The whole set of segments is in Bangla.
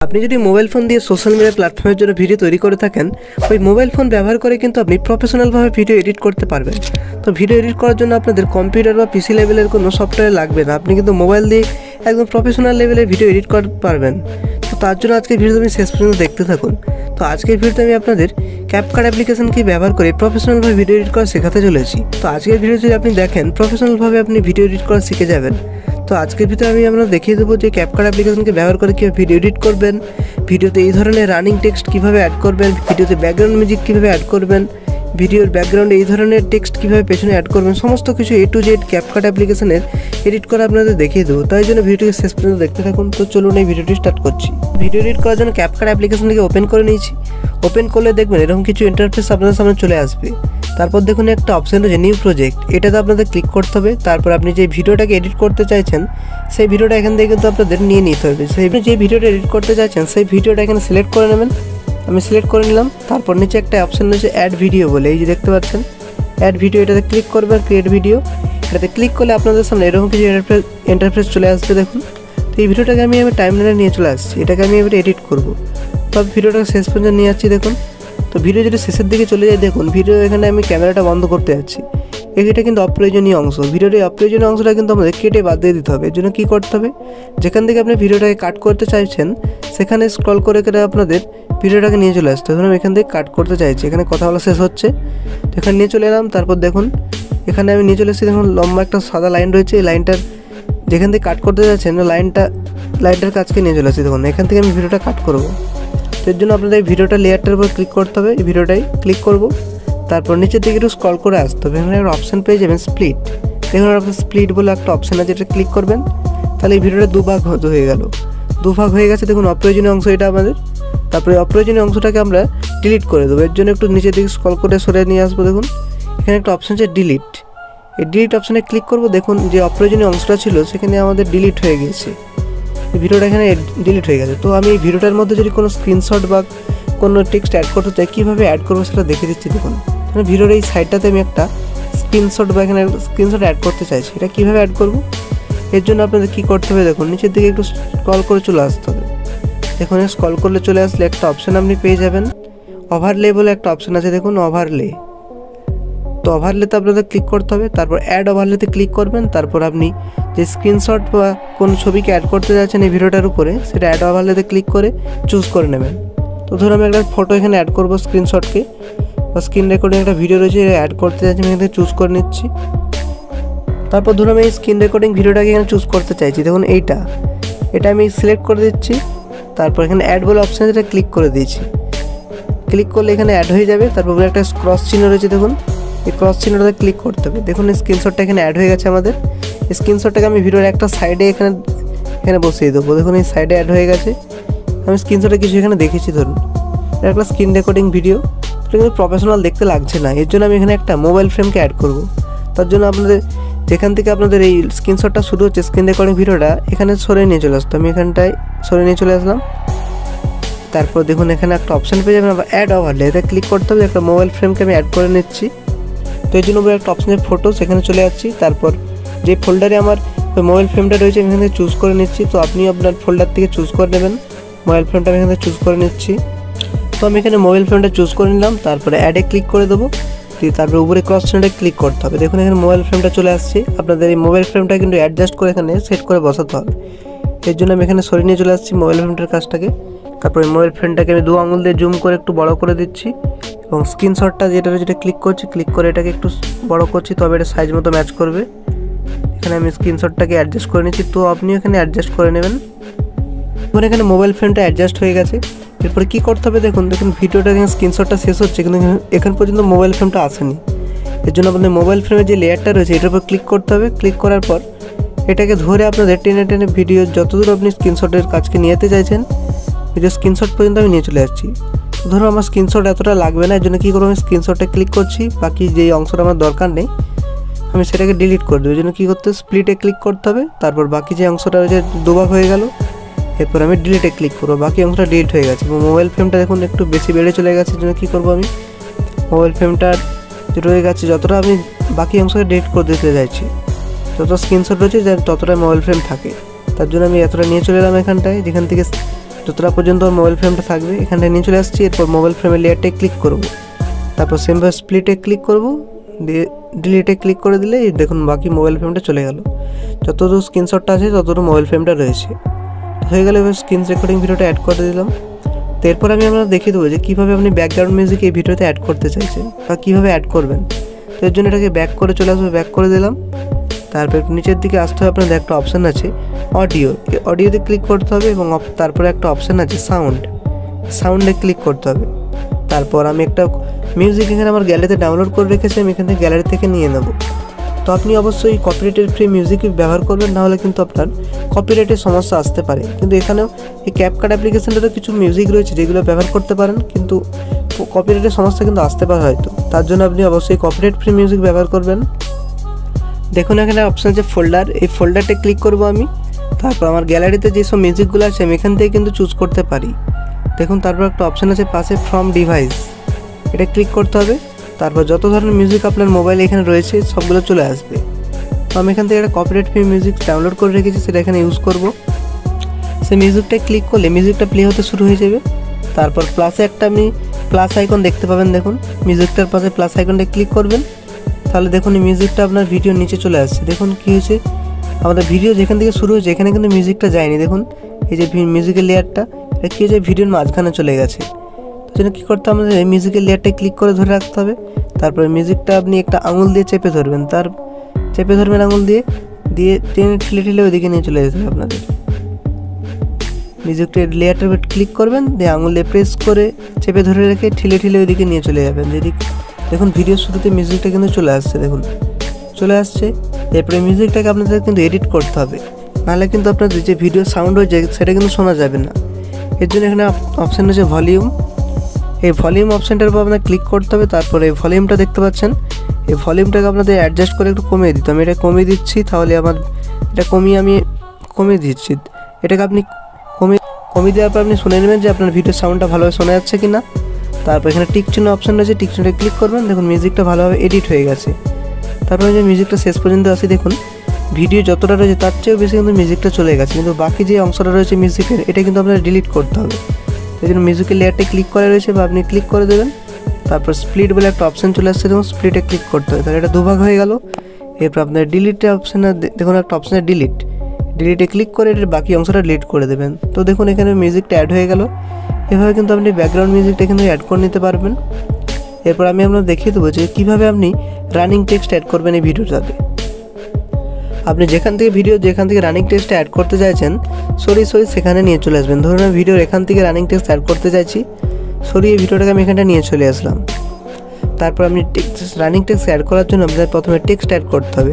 আপনি যদি মোবাইল ফোন দিয়ে সোশ্যাল মিডিয়া প্ল্যাটফর্মের জন্য ভিডিও তৈরি করে থাকেন, ওই মোবাইল ফোন ব্যবহার করে কিন্তু আপনি প্রফেশনালভাবে ভিডিও এডিট করতে পারবেন। তো ভিডিও এডিট করার জন্য আপনাদের কম্পিউটার বা পিসি লেভেলের কোনো সফটওয়্যার লাগবে না, আপনি কিন্তু মোবাইল দিয়ে একদম প্রফেশনাল লেভেলের ভিডিও এডিট করতে পারবেন। তো তার জন্য আজকের ভিডিও আপনি শেষ পর্যন্ত দেখতে থাকুন। তো আজকের ভিডিওতে আমি আপনাদের ক্যাপকাট অ্যাপ্লিকেশনকে ব্যবহার করে প্রফেশনালভাবে ভিডিও এডিট করা শেখাতে চলেছি। তো আজকের ভিডিও যদি আপনি দেখেন, প্রফেশনালভাবে আপনি ভিডিও এডিট করা শিখে যাবেন। তো আজকের ভিডিওতে আমি আপনাদের দেখিয়ে দেবো যে ক্যাপকাট অ্যাপ্লিকেশনকে ব্যবহার করে কীভাবে ভিডিও এডিট করবেন, ভিডিওতে এই ধরনের রানিং টেক্সট কীভাবে অ্যাড করবেন, ভিডিওতে ব্যাকগ্রাউন্ড মিউজিক কীভাবে অ্যাড করবেন, ভিডিওর ব্যাকগ্রাউন্ডে এই ধরনের টেক্সট কীভাবে পেছনে অ্যাড করবেন, সমস্ত কিছু A to Z ক্যাপকাট অ্যাপ্লিকেশনের এডিট করা আপনাদের দেখিয়ে দেবো। তাই জন্য ভিডিওটি শেষ পর্যন্ত দেখতে থাকুন। তো চলুন এই ভিডিওটি স্টার্ট করছি। ভিডিও এডিট করার জন্য ক্যাপকাট অ্যাপ্লিকেশনটিকে ওপেন করে নিয়েছি। ওপেন করলে দেখবেন এরকম কিছু ইন্টারফেস আপনাদের সামনে চলে আসবে। তারপর দেখুন একটা অপশন রয়েছে নিউ প্রজেক্ট, এটাতে আপনাদের ক্লিক করতে হবে। তারপর আপনি যে ভিডিওটাকে এডিট করতে চাইছেন সেই ভিডিওটা এখান থেকে কিন্তু আপনাদের নিয়ে নিতে হবে। সেই যে ভিডিওটা এডিট করতে চাইছেন সেই ভিডিওটা এখানে সিলেক্ট করে নেবেন। আমি সিলেক্ট করে নিলাম। তারপর নিচে একটা অপশন রয়েছে অ্যাড ভিডিও বলে, এই যে দেখতে পাচ্ছেন অ্যাড ভিডিও, এটাতে ক্লিক করবেন। ক্রিয়েট ভিডিও, এটাতে ক্লিক করলে আপনাদের সামনে এরকম কিছু ইন্টারফেস চলে আসবে। দেখুন, তো এই ভিডিওটাকে আমি টাইমলাইনে নিয়ে চলে আসছি, এটাকে আমি এবার এডিট করব। তো ভিডিওটাকে শেষ পর্যন্ত নিয়ে যাচ্ছি। দেখুন, তো ভিডিও যদি শেষের দিকে চলে যায়, দেখুন ভিডিও এখানে আমি ক্যামেরাটা বন্ধ করতে যাচ্ছি। এটা কিন্তু অপ্রয়োজনীয় অংশ, ভিডিওর এই অপ্রয়োজনীয় অংশটা কিন্তু আমাদের কেটে বাদ দিয়ে দিতে হবে। এর জন্য কী করতে হবে, যেখান থেকে আপনি ভিডিওটাকে কাট করতে চাইছেন সেখানে স্ক্রল করে করে আপনাদের ভিডিওটাকে নিয়ে চলে আসতে হবে। ধরুন এখান থেকে কাট করতে চাইছি, এখানে কথা বলা শেষ হচ্ছে, তো এখানে নিয়ে চলে এলাম। তারপর দেখুন এখানে আমি নিয়ে চলে এসেছি। দেখুন লম্বা একটা সাদা লাইন রয়েছে, এই লাইনটার যেখান থেকে কাট করতে যাচ্ছেন লাইনটার কাছকে নিয়ে চলে আসছি। দেখুন এখান থেকে আমি ভিডিওটা কাট করবো। তো এর জন্য আপনাদের এই ভিডিওটা লেয়ারটার উপর ক্লিক করতে হবে, এই ভিডিওটাই ক্লিক করব। তারপর নিচের দিকে একটু স্ক্রল করে আসতে হবে, এখানে একটা অপশান পেয়ে যাবেন স্প্লিট। দেখুন আপনার স্প্লিট বলে একটা অপশান আছে, এটা ক্লিক করবেন। তাহলে এই ভিডিওটা দুভাগ হয়ে গেল, দুভাগ হয়ে গেছে। দেখুন অপ্রয়োজনীয় অংশ এটা আমাদের। তারপরে অপ্রয়োজনীয় অংশটাকে আমরা ডিলিট করে দেবো। এর জন্য একটু নিচের দিকে স্ক্রল করে সরে নিয়ে আসবো। দেখুন এখানে একটা অপশান আছে ডিলিট, এই ডিলিট অপশানে ক্লিক করব। দেখুন যে অপ্রয়োজনীয় অংশটা ছিল সেখানে আমাদের ডিলিট হয়ে গিয়েছে, ভিডিওটা এখানে ডিলিট হয়ে গেছে। তো আমি এই ভিডিওটার মধ্যে যদি কোনো স্ক্রিনশট বা কোনো টেক্সট অ্যাড করতে চাই, কীভাবে অ্যাড করবো সেটা দেখে দিচ্ছি। দেখুন ভিডিওর এই সাইডটাতে আমি একটা স্ক্রিনশট বা এখানে স্ক্রিনশট অ্যাড করতে চাইছি, এটা কীভাবে অ্যাড করব। এর জন্য আপনাদের কী করতে হবে, দেখুন নিচের দিকে একটু স্ক্রল করে চলে আসতে হবে। দেখুন স্ক্রল করলে চলে আসলে একটা অপশান আপনি পেয়ে যাবেন, ওভারলে বলে একটা অপশান আছে। দেখুন ওভারলে, তো ওভারলেতে আপনাদের ক্লিক করতে হবে। তারপর অ্যাড ওভারলেতে ক্লিক করবেন। তারপর আপনি যে স্ক্রিনশট বা কোন ছবিকে অ্যাড করতে যাচ্ছেন এই ভিডিওটার উপরে, সেটা অ্যাড ওভারলেতে ক্লিক করে চুজ করে নেবেন। তো ধরুন আমি একটা ফটো এখানে অ্যাড করবো, স্ক্রিনশটকে বা স্ক্রিন রেকর্ডিং একটা ভিডিও রয়েছে অ্যাড করতে যাচ্ছি, আমি এখানে চুজ করে নিচ্ছি। তারপর ধরুন আমি এই স্ক্রিন রেকর্ডিং ভিডিওটাকে এখানে চুজ করতে চাইছি। দেখুন এটা আমি সিলেক্ট করে দিচ্ছি। তারপর এখানে অ্যাড বলে অপশান এটা ক্লিক করে দিয়েছি। ক্লিক করলে এখানে অ্যাড হয়ে যাবে। তারপর একটা ক্রস চিহ্ন রয়েছে, দেখুন এই ক্রস চিহ্নটাতে ক্লিক করতে হবে। দেখুন এই স্ক্রিনশটটা এখানে অ্যাড হয়ে গেছে আমাদের। এই স্ক্রিনশটটাকে আমি ভিডিওর একটা সাইডে এখানে বসিয়ে দেবো। দেখুন এই সাইডে অ্যাড হয়ে গেছে। আমি স্ক্রিনশটে কিছু এখানে দেখেছি, ধরুন এটা একটা স্ক্রিন রেকর্ডিং ভিডিও, এটা কিন্তু প্রফেশনাল দেখতে লাগছে না। এর জন্য আমি এখানে একটা মোবাইল ফ্রেমকে অ্যাড করব। তার জন্য আপনাদের যেখান থেকে আপনাদের এই স্ক্রিনশটটা শুরু হচ্ছে স্ক্রিন রেকর্ডিং ভিডিওটা, এখানে সরে নিয়ে চলে আসতো। আমি এখানটায় সরে নিয়ে চলে আসলাম। তারপর দেখুন এখানে একটা অপশান পেয়ে যাবেন আবার অ্যাড ওভারলে, এটা ক্লিক করতে হবে। একটা মোবাইল ফ্রেমকে আমি অ্যাড করে নিচ্ছি। তো এই জন্য একটা অপশানের ফটো, সেখানে চলে যাচ্ছি। তারপর যে ফোল্ডারে আমার ওই মোবাইল ফ্রেমটা রয়েছে আমি এখান থেকে চুজ করে নিচ্ছি। তো আপনি আপনার ফোল্ডার থেকে চুজ করে নেবেন। মোবাইল ফ্রেমটা আমি এখান থেকে চুজ করে নিচ্ছি। তো আমি এখানে মোবাইল ফ্রেমটা চুজ করে নিলাম। তারপরে অ্যাডে ক্লিক করে দেবো। তারপরে উপরে ক্রস চিহ্নটা ক্লিক করতে হবে। দেখুন এখানে মোবাইল ফ্রেমটা চলে আসছে। আপনাদের এই মোবাইল ফ্রেমটা কিন্তু অ্যাডজাস্ট করে এখানে সেট করে বসাতে হবে। এর জন্য আমি এখানে সরিয়ে নিয়ে চলে আসছি মোবাইল ফ্রেমটার কাজটাকে। তারপরে মোবাইল ফ্রেমটাকে আমি 2 আঙুল দিয়ে জুম করে একটু বড় করে দিচ্ছি এবং স্ক্রিনশটটা যেটা ক্লিক করছি, ক্লিক করে এটাকে একটু বড় করছি, তবে এটা সাইজ মতো ম্যাচ করবে। এখানে আমি স্ক্রিনশটটাকে অ্যাডজাস্ট করে নিচ্ছি, তো আপনিও এখানে অ্যাডজাস্ট করে নেবেন। এবার এখানে মোবাইল ফ্রেমটা অ্যাডজাস্ট হয়ে গেছে। এরপরে কী করতে হবে, দেখুন ভিডিওটা এখানে স্ক্রিনশটটা শেষ হচ্ছে কিন্তু এখান পর্যন্ত মোবাইল ফ্রেমটা আসেনি। এর জন্য আপনাদের মোবাইল ফ্রেমের যে লেয়ারটা রয়েছে এটার উপর ক্লিক করতে হবে। ক্লিক করার পর এটাকে ধরে আপনাদের টেনে ভিডিও যতদূর আপনি স্ক্রিনশটের কাজকে নিয়ে যেতে চাইছেন, ভিডিও স্ক্রিনশট পর্যন্ত আমি নিয়ে চলে যাচ্ছি। ধরুন আমার স্ক্রিনশট এতটা লাগবে না, এর জন্য কী করবো, আমি স্ক্রিনশটে ক্লিক করছি। বাকি যেই অংশটা আমার দরকার নেই আমি সেটাকে ডিলিট করে দেবো। এই জন্য কী করতে হবে, স্প্লিটে ক্লিক করতে হবে। তারপর বাকি যে অংশটা রয়েছে দুভাগ হয়ে গেল। এরপর আমি ডিলিটে ক্লিক করবো, বাকি অংশটা ডিলিট হয়ে গেছে। এবং মোবাইল ফ্রেমটা দেখুন একটু বেশি বেড়ে চলে গেছে। এর জন্য কী করবো, আমি মোবাইল ফ্রেমটার যে রয়ে গেছে যতটা আমি বাকি অংশকে ডিলিট করে দিতে চাইছি, যত স্ক্রিনশট রয়েছে ততটাই মোবাইল ফ্রেম থাকে। তার জন্য আমি এতটা নিয়ে চলে এলাম এখানটায়, যেখান থেকে যতটা পর্যন্ত মোবাইল ফ্রেমটা থাকবে এখানটায় নিয়ে চলে আসছি। এরপর মোবাইল ফ্রেমের লেয়ারটায় ক্লিক করব, তারপর সেমভাবে স্প্লিটে ক্লিক করব, দিয়ে ডিলিটে ক্লিক করে দিলে দেখুন বাকি মোবাইল ফ্রেমটা চলে গেল। যতদূর স্ক্রিনশটটা আছে ততদূর মোবাইল ফ্রেমটা রয়েছে। হয়ে গেলে এবার স্ক্রিন রেকর্ডিং ভিডিওটা অ্যাড করে দিলাম। তো এরপর আমি আপনাদের দেখিয়ে দেবো যে কীভাবে আপনি ব্যাকগ্রাউন্ড মিউজিক এই ভিডিওতে অ্যাড করতে চাইছেন বা কীভাবে অ্যাড করবেন। তো এর জন্য এটাকে ব্যাক করে চলে আসবে, ব্যাক করে দিলাম। তারপর নিচের দিকে আসতে হবে, আপনাদের একটা অপশান আছে অডিও, অডিওতে ক্লিক করতে হবে এবং তারপরে একটা অপশান আছে সাউন্ডে ক্লিক করতে হবে। তারপর আমি একটা মিউজিক এখানে আমার গ্যালারিতে ডাউনলোড করে রেখেছি, আমি এখান থেকে গ্যালারি থেকে নিয়ে নেব। তো আপনি অবশ্যই কপিরাইটের ফ্রি মিউজিক ব্যবহার করবেন, নাহলে কিন্তু আপনার কপিরাইটের সমস্যা আসতে পারে। কিন্তু এখানেও এই ক্যাপকাট অ্যাপ্লিকেশনটাতে কিছু মিউজিক রয়েছে যেগুলো ব্যবহার করতে পারেন, কিন্তু কপিরাইটের সমস্যা কিন্তু আসতে পারে হয়তো, তার জন্য আপনি অবশ্যই কপিরাইট ফ্রি মিউজিক ব্যবহার করবেন। দেখুন এখানে অপশান আছে ফোল্ডার, এই ফোল্ডারটা ক্লিক করব আমি। তারপর আমার গ্যালারিতে যেসব মিউজিকগুলো আছে আমি এখান থেকে কিন্তু চুজ করতে পারি। দেখুন তারপর একটা অপশান আছে পাশে ফ্রম ডিভাইস, এটা ক্লিক করতে হবে। তারপর যত ধরনের মিউজিক আপনার মোবাইলে এখানে রয়েছে সবগুলো চলে আসবে। তো আমি এখান থেকে একটা কপিরাইট ফ্রি মিউজিক ডাউনলোড করে রেখেছি, সেটা এখানে ইউজ করব। সেই মিউজিকটা ক্লিক করলে মিউজিকটা প্লে হতে শুরু হয়ে যাবে। তারপর প্লাসে একটা আপনি প্লাস আইকন দেখতে পাবেন, দেখুন মিউজিকটার পাশে প্লাস আইকনটা ক্লিক করবেন, তাহলে দেখুন এই মিউজিকটা আপনার ভিডিওর নিচে চলে আসছে। দেখুন কী হয়েছে, আমাদের ভিডিও যেখান থেকে শুরু হয়েছে এখানে কিন্তু মিউজিকটা যায়নি। দেখুন এই যে মিউজিকের লেয়ারটা, এটা কী হয়েছে ভিডিওর মাঝখানে চলে গেছে। তার জন্য কী করতে হবে, আমাদের এই মিউজিকের লেয়ারটায় ক্লিক করে ধরে রাখতে হবে। তারপরে মিউজিকটা আপনি একটা আঙুল দিয়ে চেপে ধরবেন, আঙুল দিয়ে টেনে ঠেলে ওইদিকে নিয়ে চলে যেতে হবে আপনাদের। মিউজিকটার লেয়ারটার উপর ক্লিক করবেন, দিয়ে আঙুল দিয়ে প্রেস করে চেপে ধরে রেখে ঠেলে ওইদিকে নিয়ে চলে যাবেন। দেখুন ভিডিওর শুরুতে মিউজিকটা কিন্তু চলে আসছে, দেখুন চলে আসছে। এরপরে মিউজিকটাকে আপনাদের কিন্তু এডিট করতে হবে, নাহলে কিন্তু আপনাদের যে ভিডিও সাউন্ড হয়ে যায় সেটা কিন্তু শোনা যাবে না। এর জন্য এখানে অপশান আছে ভলিউম, এই ভলিউম অপশানটার উপর আপনার ক্লিক করতে হবে। তারপরে এই ভলিউমটা দেখতে পাচ্ছেন, এই ভলিউমটাকে আপনাদের অ্যাডজাস্ট করে একটু কমিয়ে দিতে হবে। আমি এটা কমিয়ে দিচ্ছি, তাহলে আমার এটা কমিয়ে দিচ্ছি। এটাকে আপনি কমিয়ে দেওয়ার পর আপনি শুনে নেবেন যে আপনার ভিডিওর সাউন্ডটা ভালোভাবে শোনা যাচ্ছে কি না। তারপর এখানে টিক চিহ্ন অপশান রয়েছে, টিক চিহ্নটা ক্লিক করবেন, দেখুন মিউজিকটা ভালোভাবে এডিট হয়ে গেছে। তারপরে যে মিউজিকটা শেষ পর্যন্ত আসি, দেখুন ভিডিও যতটা রয়েছে তার চেয়েও বেশি কিন্তু মিউজিকটা চলে গেছে, কিন্তু বাকি যে অংশটা রয়েছে মিউজিকের এটা কিন্তু আপনার ডিলিট করতে হবে। এই জন্য মিউজিকের লেয়ারটা ক্লিক করা রয়েছে বা আপনি ক্লিক করে দেবেন। তারপর স্প্লিট বলে একটা অপশান চলে আসছে, দেখুন স্প্লিটে ক্লিক করতে হবে, তাহলে এটা দুভাগ হয়ে গেল। এরপর আপনার ডিলিটে অপশানে দেখুন একটা অপশানে ডিলিটে ক্লিক করে এটার বাকি অংশটা ডিলিট করে দেবেন। তো দেখুন এখানে মিউজিকটা অ্যাড হয়ে গেল। এভাবে কিন্তু আপনি ব্যাকগ্রাউন্ড মিউজিকটা কিন্তু অ্যাড করে নিতে পারবেন। এরপর আমি আপনাদের দেখিয়ে দেবো যে কীভাবে আপনি রানিং টেক্সট অ্যাড করবেন এই ভিডিওটাতে। আপনি যেখান থেকে রানিং টেক্সট অ্যাড করতে চাইছেন সরিয়ে সেখানে নিয়ে চলে আসবেন। ধরুন আমি ভিডিওর এখান থেকে রানিং টেক্সট অ্যাড করতে চাইছি, সরিয়ে ভিডিওটাকে আমি এখানটা নিয়ে চলে আসলাম। তারপর আপনি রানিং টেক্সট অ্যাড করার জন্য আপনাদের প্রথমে টেক্সট অ্যাড করতে হবে।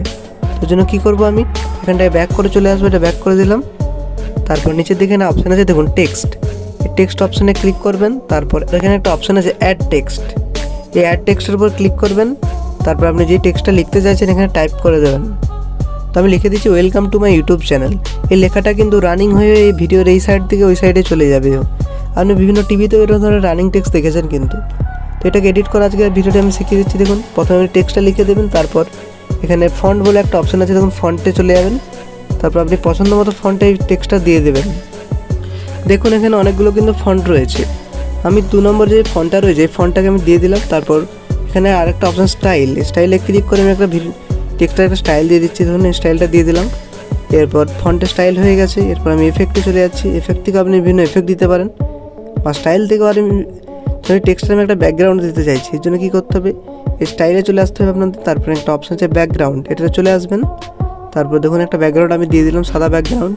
তার জন্য কী করবো, আমি এখানটায় ব্যাক করে চলে আসবো, এটা ব্যাক করে দিলাম। তারপর নিচের দিকে একটা অপশান আছে, দেখুন টেক্সট, এই টেক্সট অপশানে ক্লিক করবেন। তারপর এখানে একটা অপশান আছে অ্যাড টেক্সট, এই অ্যাড টেক্সটের উপর ক্লিক করবেন। তারপর আপনি যে টেক্সটটা লিখতে চাইছেন এখানে টাইপ করে দেবেন। তো আমি লিখে দিচ্ছি welcome to my YouTube channel. এই লেখাটা কিন্তু রানিং হয়ে এই ভিডিওর এই সাইড থেকে ওই সাইডে চলে যাবে। আপনি বিভিন্ন টিভিতেও এরকম ধরনের রানিং টেক্সট দেখেছেন কিন্তু। তো এটাকে এডিট করা আজকে ভিডিওটা আমি শিখিয়ে দিচ্ছি। দেখুন প্রথমে আপনি টেক্সটটা লিখে দেবেন, তারপর এখানে ফন্ট বলে একটা অপশান আছে, দেখুন ফন্টে চলে যাবেন। তারপর আপনি পছন্দ মতো ফন্টে এই টেক্সটটা দিয়ে দেবেন। দেখুন এখানে অনেকগুলো কিন্তু ফন্ট রয়েছে, আমি 2 নম্বর যে ফন্টটা রয়েছে এই ফন্টটাকে আমি দিয়ে দিলাম। তারপর এখানে আরেকটা অপশান স্টাইলে ক্লিক করে আমি একটা টেক্সটার একটা স্টাইল দিয়ে দিচ্ছি, ধরুন এই স্টাইলটা দিয়ে দিলাম। এরপর ফন্টের স্টাইল হয়ে গেছে। এরপর আমি এফেক্টে চলে যাচ্ছি, এফেক্ট থেকে আপনি বিভিন্ন এফেক্ট দিতে পারেন বা স্টাইল থেকে। আর আমি টেক্সটার আমি একটা ব্যাকগ্রাউন্ড দিতে চাইছি, এর জন্য কী করতে হবে, এই স্টাইলে চলে আসতে হবে আপনাদের। তারপরে একটা অপশান আছে ব্যাকগ্রাউন্ড, এটা চলে আসবেন। তারপর দেখুন একটা ব্যাকগ্রাউন্ড আমি দিয়ে দিলাম, সাদা ব্যাকগ্রাউন্ড,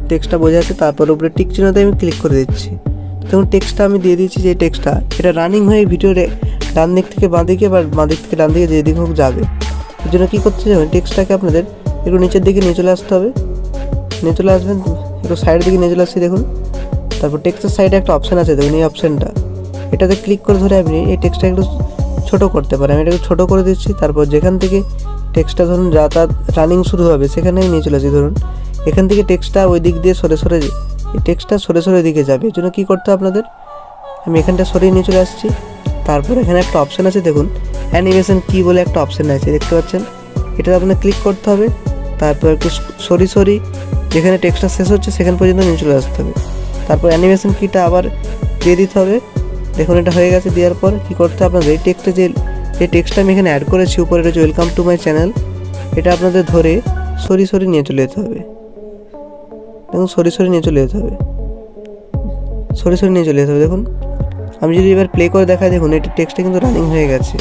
টেক্সটটা বোঝা যাচ্ছে। তারপর উপরে টিক চিহ্নতে আমি ক্লিক করে দিচ্ছি। দেখুন টেক্সটটা আমি দিয়ে দিচ্ছি, যে টেক্সটটা এটা রানিং হয়ে ভিডিওরে ডান দিক থেকে বাঁ দিকে বা বাঁ দিক থেকে ডান দিকে যেদিক হোক যাবে। এর জন্য কী করতে যাবেন, টেক্সটটাকে আপনাদের একটু নিচের দিকে নিয়ে চলে আসতে হবে, নিয়ে চলে আসবেন, একটু সাইডের দিকে নিয়ে চলে আসছি দেখুন। তারপর টেক্সটের সাইডে একটা অপশান আছে, দেখুন এই অপশানটা, এটাতে ক্লিক করে ধরে আপনি এই টেক্সটটা একটু ছোটো করতে পারেন। আমি এটাকে ছোটো করে দিচ্ছি। তারপর যেখান থেকে টেক্সটটা ধরুন রানিং শুরু হবে সেখানেই নিয়ে চলে আসি। ধরুন এখান থেকে টেক্সটটা ওই দিক দিয়ে সরে এই টেক্সটটা সরে দিকে যাবে। এর জন্য কী করতে আপনাদের, আমি এখানটা সরিয়ে নিয়ে চলে আসছি। তারপর এখানে একটা অপশান আছে, দেখুন অ্যানিমেশন কি বলে একটা অপশান আছে, দেখতে পাচ্ছেন, এটা আপনার ক্লিক করতে হবে। তারপর একটু সরি যেখানে টেক্সটটা শেষ হচ্ছে সেখান পর্যন্ত নিয়ে চলে আসতে হবে। তারপর অ্যানিমেশন কিটা আবার দিয়ে দিতে হবে। দেখুন এটা হয়ে গেছে। দেওয়ার পর কী করতে হবে আপনাদের, এই টেক্সটটা যে টেক্সটটা আমি এখানে অ্যাড করেছি উপরে রয়েছে ওয়েলকাম টু মাই চ্যানেল, এটা আপনাদের ধরে সরি নিয়ে চলে যেতে হবে। দেখুন সরি নিয়ে চলে যেতে হবে, সরি নিয়ে চলে যেতে হবে। দেখুন আমি যদি এবার প্লে করে দেখাই, দেখুন এটা টেক্সটটা কিন্তু রানিং হয়ে গেছে।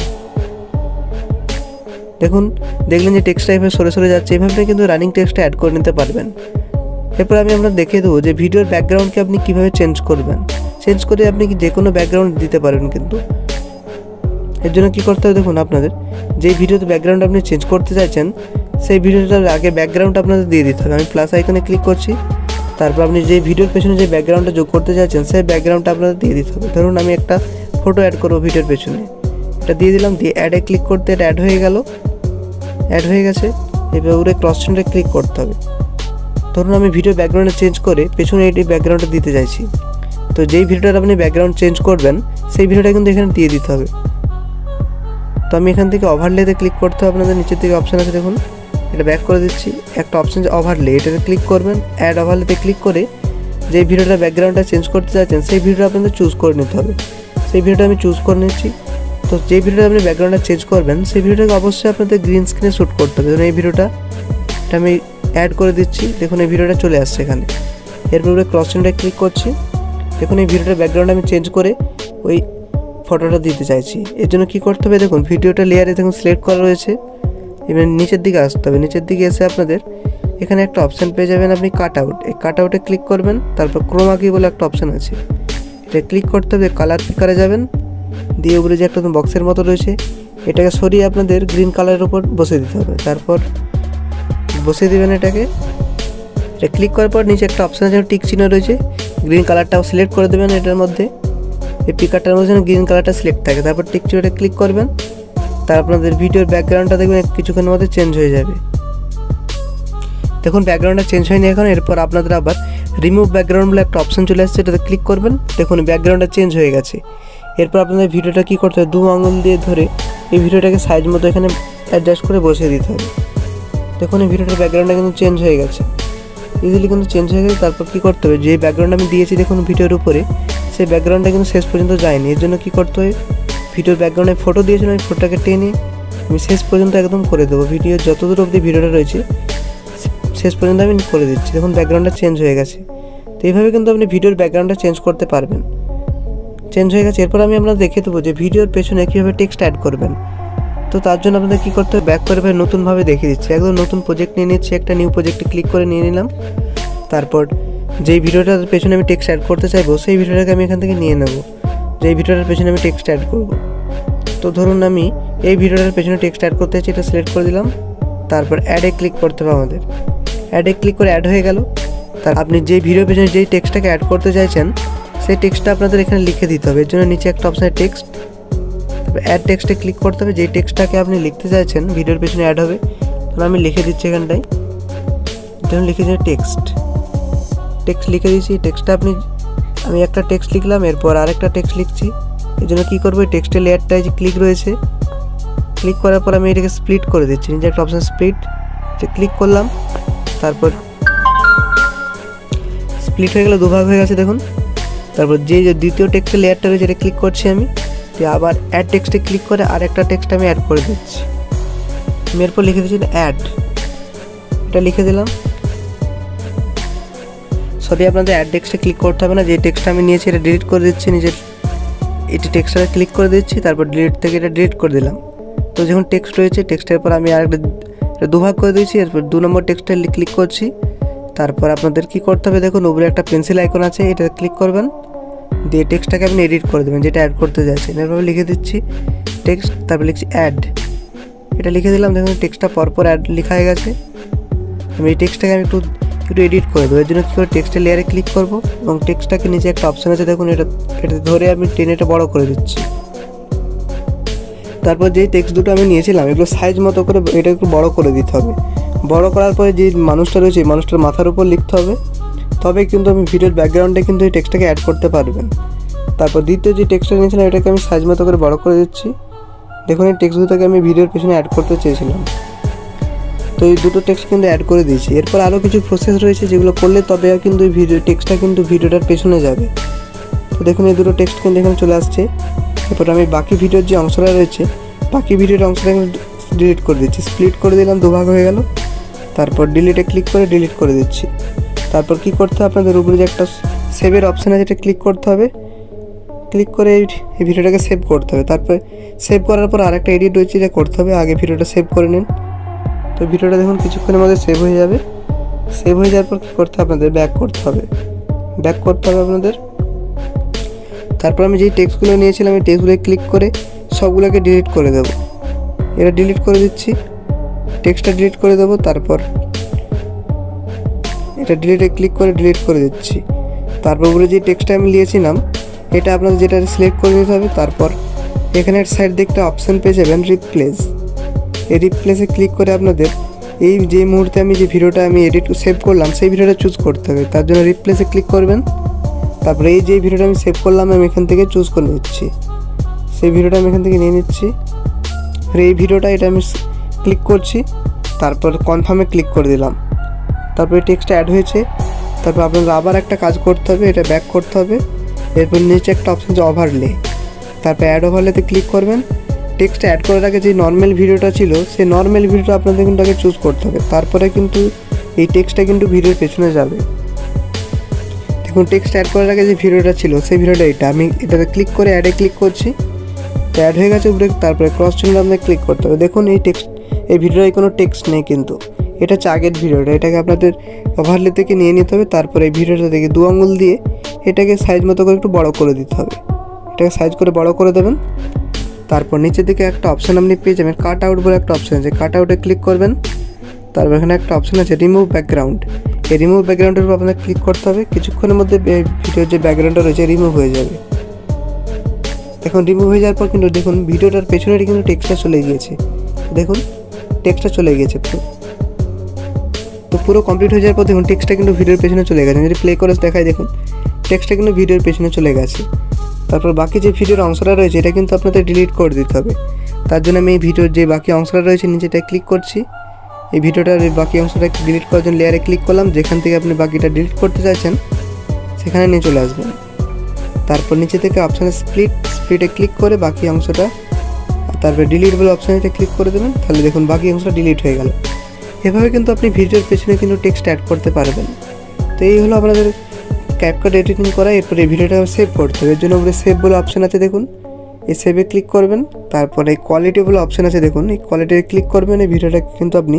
দেখুন দেখলেন যে টেক্সটটা এভাবে সরে যাচ্ছে। এভাবে কিন্তু রানিং টেক্সটটা অ্যাড করে নিতে পারবেন। এরপর আমি আপনাদের দেখিয়ে দেবো যে ভিডিওর ব্যাকগ্রাউন্ডকে আপনি কীভাবে চেঞ্জ করবেন। চেঞ্জ করে আপনি কি যে কোনো ব্যাকগ্রাউন্ড দিতে পারবেন, কিন্তু এর জন্য কী করতে হবে, দেখুন আপনাদের যেই ভিডিওতে ব্যাকগ্রাউন্ড আপনি চেঞ্জ করতে চাইছেন সেই ভিডিওটার আগে ব্যাকগ্রাউন্ড আপনাদের দিয়ে দিতে হবে। আমি প্লাস আইকনে ক্লিক করছি, তারপর আপনি যে ভিডিওর পেছনে যে ব্যাকগ্রাউন্ডটা যোগ করতে চাইছেন সেই ব্যাকগ্রাউন্ডটা আপনাদের দিয়ে দিতে হবে। ধরুন আমি একটা ফটো অ্যাড করবো ভিডিওর পেছনে, এটা দিয়ে দিলাম, দিয়ে অ্যাডে ক্লিক করতে এটা অ্যাড হয়ে গেল, অ্যাড হয়ে গেছে। এবার উপরে ক্রস চিহ্নটা ক্লিক করতে হবে। ধরুন আমি ভিডিও ব্যাকগ্রাউন্ডে চেঞ্জ করে পেছনে এই ব্যাকগ্রাউন্ডটা দিতে চাইছি, তো যেই ভিডিওটার আপনি ব্যাকগ্রাউন্ড চেঞ্জ করবেন সেই ভিডিওটা কিন্তু এখানে দিয়ে দিতে হবে। তো আমি এখান থেকে ওভারলেতে ক্লিক করতে হবে। আপনাদের নিচের দিকে অপশান আছে, দেখুন এটা ব্যাক করে দিচ্ছি, একটা অপশান যে ওভারলে, এটাতে ক্লিক করবেন। অ্যাড ওভারলেতে ক্লিক করে যেই ভিডিওটার ব্যাকগ্রাউন্ডটা চেঞ্জ করতে চাইছেন সেই ভিডিওটা আপনাদের চুজ করে নিতে হবে। সেই ভিডিওটা আমি চুজ করে নিচ্ছি। তো যেই ভিডিওটা আপনি ব্যাকগ্রাউন্ডটা চেঞ্জ করবেন সেই ভিডিওটাকে অবশ্যই আপনাদের গ্রিন স্ক্রিনে শ্যুট করতে হবে। ধরুন এই ভিডিওটা আমি অ্যাড করে দিচ্ছি, দেখুন এই ভিডিওটা চলে আসছে এখানে। এরপর ক্রস চিহ্নটা ক্লিক করছি। দেখুন এই ভিডিওটার ব্যাকগ্রাউন্ড আমি চেঞ্জ করে ওই ফটোটা দিতে চাইছি। এর জন্য কী করতে হবে, দেখুন ভিডিওটা লেয়ারে দেখুন সিলেক্ট করা রয়েছে। এবার নিচের দিকে আসতে হবে। নিচের দিকে এসে আপনাদের এখানে একটা অপশান পেয়ে যাবেন আপনি কাট আউট। এই কাট আউটে ক্লিক করবেন, তারপর ক্রোমা কি বলে একটা অপশান আছে, এটা ক্লিক করতে হবে। কালার পিকারে যাবেন, দিয়ে উপরে যে একটা বক্সের মতো রয়েছে এটাকে সরিয়ে আপনাদের গ্রিন কালারের উপর বসে দিতে হবে। তারপর বসে দেবেন এটাকে। এটা ক্লিক করার পর নিচে একটা অপশান আছে টিক চিহ্ন রয়েছে, গ্রিন কালারটাও সিলেক্ট করে দেবেন। এটার মধ্যে এই পিকারটার মধ্যে যেন গ্রিন কালারটা সিলেক্ট থাকে। তারপর টিক চিহ্নটা ক্লিক করবেন, তার আপনাদের ভিডিওর ব্যাকগ্রাউন্ডটা দেখবেন কিছুক্ষণের মধ্যে চেঞ্জ হয়ে যাবে। দেখুন ব্যাকগ্রাউন্ডটা চেঞ্জ হয়নি এখন। এরপর আপনাদের আবার রিমুভ ব্যাকগ্রাউন্ড বলে একটা অপশান চলে আসছে, এটাতে ক্লিক করবেন। দেখুন ব্যাকগ্রাউন্ডটা চেঞ্জ হয়ে গেছে। এরপর আপনাদের ভিডিওটা কী করতে হবে, 2 আঙুল দিয়ে ধরে এই ভিডিওটাকে সাইজ মতো এখানে অ্যাডজাস্ট করে বসিয়ে দিতে হবে। দেখুন এই ভিডিওটার ব্যাকগ্রাউন্ডটা কিন্তু চেঞ্জ হয়ে গেছে, ইজিলি কিন্তু চেঞ্জ হয়ে গেছে। তারপর কী করতে হবে, যে ব্যাকগ্রাউন্ড আমি দিয়েছি দেখুন ভিডিওর উপরে, সেই ব্যাকগ্রাউন্ডটা কিন্তু শেষ পর্যন্ত যায়নি। এর জন্য কী করতে হবে, ভিডিওর ব্যাকগ্রাউন্ডে ফটো দিয়েছিলাম, ওই ফটোটাকে টেনে আমি শেষ পর্যন্ত একদম করে দেবো। ভিডিওর যতদূর অবধি ভিডিওটা রয়েছে শেষ পর্যন্ত আমি করে দিচ্ছি। দেখুন ব্যাকগ্রাউন্ডটা চেঞ্জ হয়ে গেছে। তো এইভাবে কিন্তু আপনি ভিডিওর ব্যাকগ্রাউন্ডটা চেঞ্জ করতে পারবেন। চেঞ্জ হয়ে গেছে। এরপর আমি আপনাদের দেখিয়ে দেবো যে ভিডিওর পেছনে কীভাবে টেক্সট অ্যাড করবেন। তো তার জন্য আপনাদের কী করতে হবে, ব্যাক করে নতুনভাবে দেখিয়ে দিচ্ছি। একদম নতুন প্রজেক্ট নিয়ে নিচ্ছি, একটা নিউ প্রজেক্টে ক্লিক করে নিয়ে নিলাম। তারপর যেই ভিডিওটার পেছনে আমি টেক্সট অ্যাড করতে চাইবো সেই ভিডিওটাকে আমি এখান থেকে নিয়ে নেব, যেই ভিডিওটার পেছনে আমি টেক্সট অ্যাড করব। তো ধরুন আমি এই ভিডিওটার পেছনে টেক্সট অ্যাড করতে চাইছি, এটা সিলেক্ট করে দিলাম। তারপর অ্যাডে ক্লিক করতে হবে আমাদের। অ্যাডে ক্লিক করে অ্যাড হয়ে গেল। তার আপনি যেই ভিডিওর পেছনে যেই টেক্সটটাকে অ্যাড করতে চাইছেন সেই টেক্সটটা আপনাদের এখানে লিখে দিতে হবে। এর জন্য নিচে একটা অপশানে টেক্সট, তারপর অ্যাড টেক্সটে ক্লিক করতে হবে। যেই টেক্সটটাকে আপনি লিখতে চাইছেন ভিডিওর পেছনে অ্যাড হবে, তাহলে আমি লিখে দিচ্ছি এখানটায়। যেমন লিখে দিচ্ছি টেক্সট লিখে দিয়েছি। টেক্সটটা আমি একটা টেক্সট লিখলাম, এরপর আরেকটা টেক্সট লিখছি। এই জন্য কী করবো, টেক্সটের লেয়ারটায় যে ক্লিক রয়েছে, ক্লিক করার পর আমি এটাকে স্প্লিট করে দিচ্ছি। নিচে একটা অপশান স্প্লিট, ক্লিক করলাম। তারপর স্প্লিট হয়ে গেলে 2 ভাগ হয়ে গেছে দেখুন। তারপর যে দ্বিতীয় টেক্সটের লেয়ারটা রয়েছে এটা ক্লিক করছি আমি, আবার অ্যাড টেক্সটে ক্লিক করে আরেকটা টেক্সট আমি অ্যাড করে দিচ্ছি। আমি এরপর লিখে দিচ্ছি অ্যাড, এটা লিখে দিলাম। সরি আপনাদের অ্যাড টেক্সটে ক্লিক করতে হবে না, যে টেক্সটটা আমি নিয়েছি এটা ডিলিট করে দিচ্ছি। নিজের এটি টেক্সটটা ক্লিক করে দিচ্ছি, তারপর ডিলিট থেকে এটা ডিলিট করে দিলাম। তো যখন টেক্সট রয়েছে টেক্সটের পর আমি আরেকটা 2 ভাগ করে দিয়েছি। এরপর 2 নম্বর টেক্সটে ক্লিক করছি। তারপর আপনাদের কী করতে হবে, দেখুন উপরে একটা পেন্সিল আইকন আছে, এটা ক্লিক করবেন, দিয়ে টেক্সটটাকে আপনি এডিট করে দেবেন যেটা অ্যাড করতে চাইছেন। এরপর লিখে দিচ্ছি টেক্সট, তারপর লিখছি অ্যাড, এটা লিখে দিলাম। দেখুন টেক্সটটা পরপর অ্যাড লেখা হয়ে গেছে। আমি এই টেক্সটটাকে আমি একটু এডিট করে দেবো। এর জন্য কী করে, টেক্সটের লেয়ারে ক্লিক করব এবং টেক্সটটাকে নিচে একটা অপশান আছে দেখুন, এটা ধরে আমি টেনে এটা বড় করে দিচ্ছি। তারপর যেই টেক্সট দুটো আমি নিয়েছিলাম এগুলো সাইজ মতো করে এটা একটু বড় করে দিতে হবে। বড় করার পরে যে মানুষটা রয়েছে এই মানুষটার মাথার উপর লিখতে হবে, তবে কিন্তু আমি ভিডিওর ব্যাকগ্রাউন্ডে কিন্তু এই টেক্সটটাকে অ্যাড করতে পারবেন। তারপর দ্বিতীয় যে টেক্সটটা নিয়েছিলাম এটাকে আমি সাইজ মতো করে বড় করে দিচ্ছি। দেখুন এই টেক্সট দুটোকে আমি ভিডিওর পেছনে অ্যাড করতে চেয়েছিলাম। তো এই দুটো টেক্সট কিন্তু অ্যাড করে দিয়েছি। এরপর আরও কিছু প্রসেস রয়েছে যেগুলো করলে তবে কিন্তু এই টেক্সটটা কিন্তু ভিডিওটার পেছনে যাবে। তো দেখুন এই দুটো টেক্সট কিন্তু এখানে চলে আসছে। এরপর আমি বাকি ভিডিওর যে অংশটা রয়েছে বাকি ভিডিওর অংশটা ডিলিট করে দিচ্ছি। স্প্লিট করে দিলাম, দুভাগ হয়ে গেল। তারপর ডিলিটে ক্লিক করে ডিলিট করে দিচ্ছি। তারপর কি করতে হবে, আপনাদের উপরে যে একটা সেভের অপশান আছে এটা ক্লিক করতে হবে। ক্লিক করে এই ভিডিওটাকে সেভ করতে হবে। তারপরে সেভ করার পর আরেকটা এডিট রয়েছে এটা করতে হবে। আগে ভিডিওটা সেভ করে নিন। তো ভিডিওটা দেখুন কিছুক্ষণের মধ্যে সেভ হয়ে যাবে। সেভ হয়ে যাওয়ার পর কী করতে হবে, আপনাদের ব্যাক করতে হবে আপনাদের। তারপর আমি যেই টেক্সটগুলো নিয়েছিলাম এই টেক্সটগুলো ক্লিক করে সবগুলোকে ডিলিট করে দেবো। এটা ডিলিট করে দিচ্ছি, টেক্সটটা ডিলিট করে দেবো। তারপর এটা ডিলিটে ক্লিক করে ডিলিট করে দিচ্ছি। তারপর উপরে যে টেক্সটটা আমি নিয়েছিলাম এটা আপনাদের যেটা সিলেক্ট করে দিতে হবে। তারপর এখানে সাইড দিয়ে একটা অপশান পেয়ে যাবেন রিপ্লেস। এই রিপ্লেসে ক্লিক করে আপনাদের এই যে মুহূর্তে আমি যে ভিডিওটা আমি এডিট সেভ করলাম সেই ভিডিওটা চুজ করতে হবে। তার জন্য রিপ্লেসে ক্লিক করবেন। তারপরে এই যে ভিডিওটা আমি সেভ করলাম আমি এখান থেকে চুজ করে নিচ্ছি। সেই ভিডিওটা আমি এখান থেকে নিয়ে নিচ্ছি। আর এই ভিডিওটা এটা আমি ক্লিক করছি। তারপর কনফার্মে ক্লিক করে দিলাম। তারপরে টেক্সটটা অ্যাড হয়েছে। তারপর আপনাদের আবার একটা কাজ করতে হবে, এটা ব্যাক করতে হবে। এরপর নিচে একটা অপশান আছে ওভারলে, তারপর অ্যাড ওভারলেতে ক্লিক করবেন। টেক্সটটা অ্যাড করার আগে যে নর্মাল ভিডিওটা ছিল সেই নর্মাল ভিডিওটা আপনাদের কিন্তু আগে চুজ করতে হবে। তারপরে কিন্তু এই টেক্সটটা কিন্তু ভিডিওর পেছনে যাবে। দেখুন টেক্সট অ্যাড করার আগে যে ভিডিওটা ছিল সেই ভিডিওটা এটা আমি এটাতে ক্লিক করে অ্যাডে ক্লিক করছি। তো অ্যাড হয়ে গেছে উপরে। তারপরে ক্রস চিহ্ন আপনাদের ক্লিক করতে হবে। দেখুন এই ভিডিওটায় কোনো টেক্সট নেই, কিন্তু এটা হচ্ছে আগের ভিডিওটা। এটাকে আপনাদের ওভারলে থেকে নিয়ে নিতে হবে। তারপরে এই ভিডিওটা থেকে 2 আঙুল দিয়ে এটাকে সাইজ মতো করে একটু বড় করে দিতে হবে। এটাকে সাইজ করে বড় করে দেবেন। তারপর নিচের দিকে একটা অপশান আপনি পেয়ে যাবেন, কাট আউট বলে একটা অপশান আছে, কাট আউটে ক্লিক করবেন। তারপর এখানে একটা অপশান আছে রিমুভ ব্যাকগ্রাউন্ড। এই রিমুভ ব্যাকগ্রাউন্ডের উপর আপনাদের ক্লিক করতে হবে। কিছুক্ষণের মধ্যে ভিডিওর যে ব্যাকগ্রাউন্ডটা রয়েছে রিমুভ হয়ে যাবে। এখন রিমুভ হয়ে যাওয়ার পর কিন্তু দেখুন ভিডিওটার পেছনে কিন্তু টেক্সটটা চলে গিয়েছে। দেখুন টেক্সটটা চলে গিয়েছে পুরো। তো পুরো কমপ্লিট হয়ে যাওয়ার পর দেখুন টেক্সটটা কিন্তু ভিডিওর পেছনে চলে গেছে। যদি প্লে করে দেখায় দেখুন টেক্সটটা কিন্তু ভিডিওর পেছনে চলে গেছে। তারপর বাকি যে ভিডিওর অংশটা রয়েছে এটা কিন্তু আপনাদের ডিলিট করে দিতে হবে। তার জন্য আমি এই ভিডিওর যে বাকি অংশটা রয়েছে নিচেটা ক্লিক করছি। এই ভিডিওটার বাকি অংশটা ডিলিট করার জন্য লেয়ারে ক্লিক করলাম। যেখান থেকে আপনি বাকিটা ডিলিট করতে চাইছেন সেখানে নিয়ে চলে আসবেন। তারপর নিচে থেকে অপশানে স্প্লিটে ক্লিক করে বাকি অংশটা, তারপর ডিলিট বলে অপশানটা ক্লিক করে দেবেন। তাহলে দেখুন বাকি অংশটা ডিলিট হয়ে গেল। এভাবে কিন্তু আপনি ভিডিওর পেছনে কিন্তু টেক্সট অ্যাড করতে পারবেন। তো এই হলো আপনাদের ক্যাপকাট এডিটিং করা। এরপর এই ভিডিওটা সেভ করতে হবে। এর জন্য উপরে সেভ বলে অপশান আছে দেখুন, এই সেভে ক্লিক করবেন। তারপরে এই কোয়ালিটি বলে অপশান আছে দেখুন, এই কোয়ালিটিতে ক্লিক করবেন। এই ভিডিওটা কিন্তু আপনি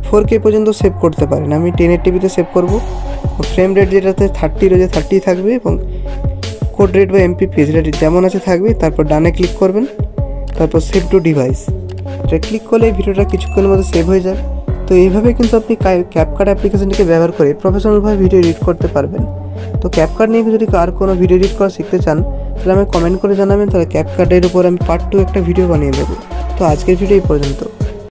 4K পর্যন্ত সেভ করতে পারেন। আমি 1080p সেভ করব। ফ্রেম রেট যেটাতে 30 রয়েছে 30 থাকবে এবং কোড রেট বা MPPS যেটা যেমন আছে থাকবে। তারপর ডানে ক্লিক করবেন। তারপর সেভ টু ডিভাইস এটা ক্লিক করলে এই ভিডিওটা কিছুক্ষণের মধ্যে সেভ হয়ে যাবে। তো এইভাবে কিন্তু আপনি ক্যাপকাট অ্যাপ্লিকেশনটিকে ব্যবহার করে প্রফেশনালভাবে ভিডিও এডিট করতে পারবেন। তো ক্যাপকাট নিয়ে যদি আর কোনো ভিডিও এডিট করা শিখতে চান তাহলে আমি কমেন্ট করে জানাবেন। তাহলে ক্যাপকাটের উপর আমি পার্ট 2 একটা ভিডিও বানিয়ে দেবো। তো আজকের ভিডিও এই পর্যন্ত।